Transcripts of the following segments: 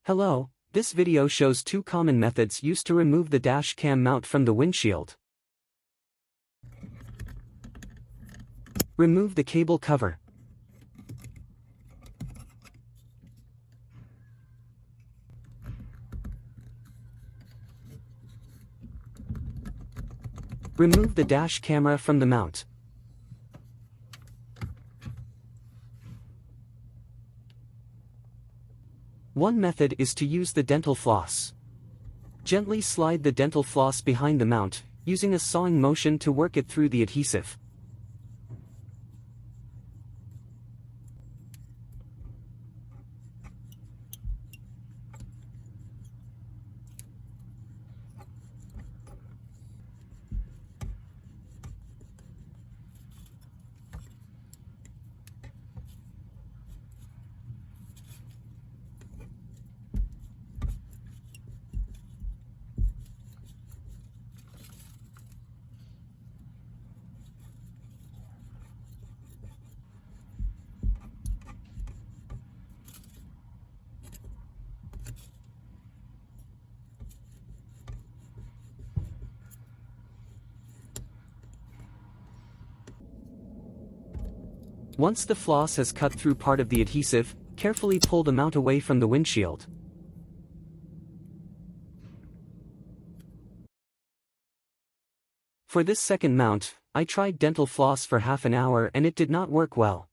Hello, this video shows two common methods used to remove the dash cam mount from the windshield. Remove the cable cover. Remove the dash camera from the mount. One method is to use the dental floss. Gently slide the dental floss behind the mount, using a sawing motion to work it through the adhesive. Once the floss has cut through part of the adhesive, carefully pull the mount away from the windshield. For this second mount, I tried dental floss for half an hour and it did not work well.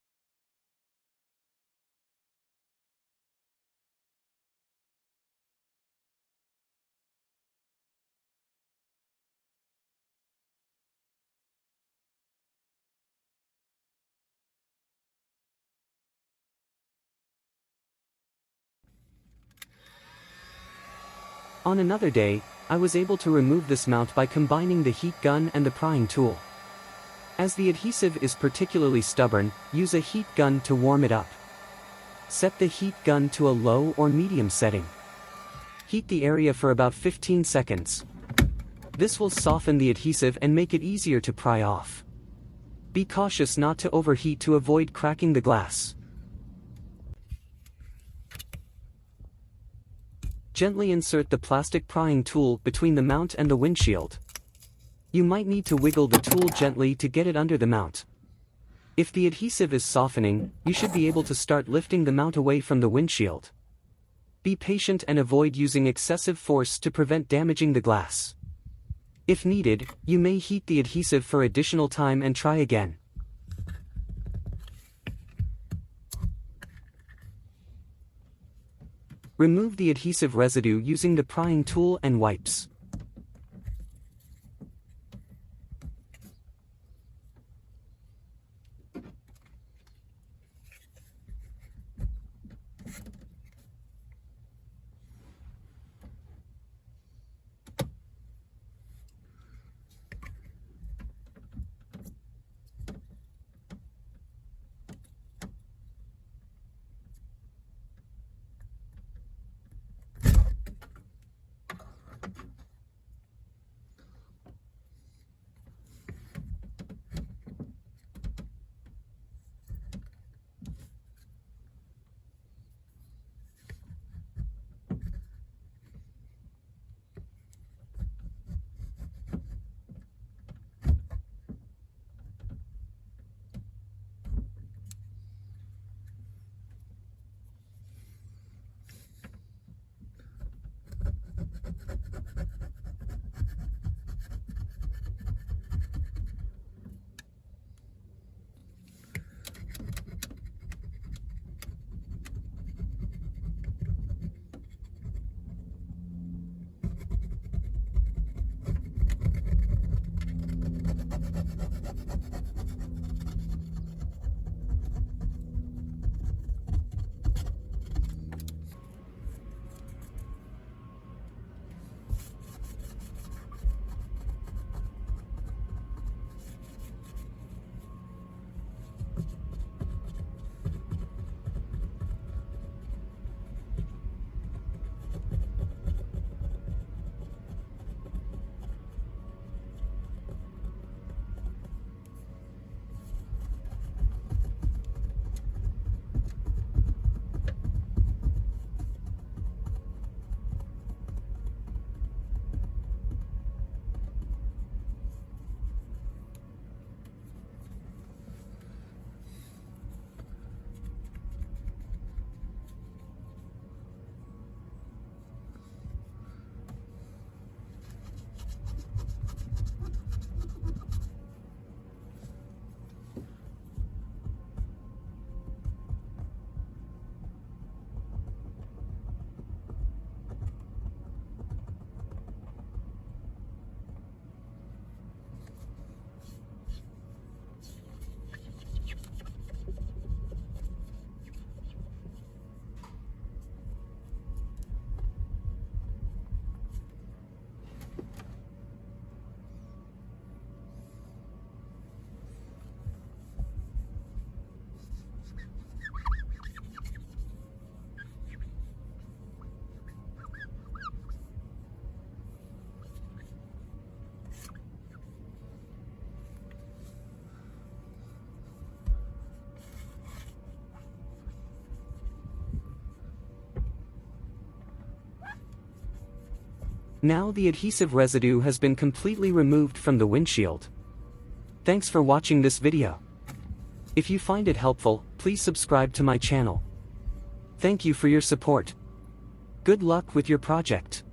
On another day, I was able to remove this mount by combining the heat gun and the prying tool. As the adhesive is particularly stubborn, use a heat gun to warm it up. Set the heat gun to a low or medium setting. Heat the area for about 15 seconds. This will soften the adhesive and make it easier to pry off. Be cautious not to overheat to avoid cracking the glass. Gently insert the plastic prying tool between the mount and the windshield. You might need to wiggle the tool gently to get it under the mount. If the adhesive is softening, you should be able to start lifting the mount away from the windshield. Be patient and avoid using excessive force to prevent damaging the glass. If needed, you may heat the adhesive for additional time and try again. Remove the adhesive residue using the prying tool and wipes. Now the adhesive residue has been completely removed from the windshield. Thanks for watching this video. If you find it helpful, please subscribe to my channel. Thank you for your support. Good luck with your project.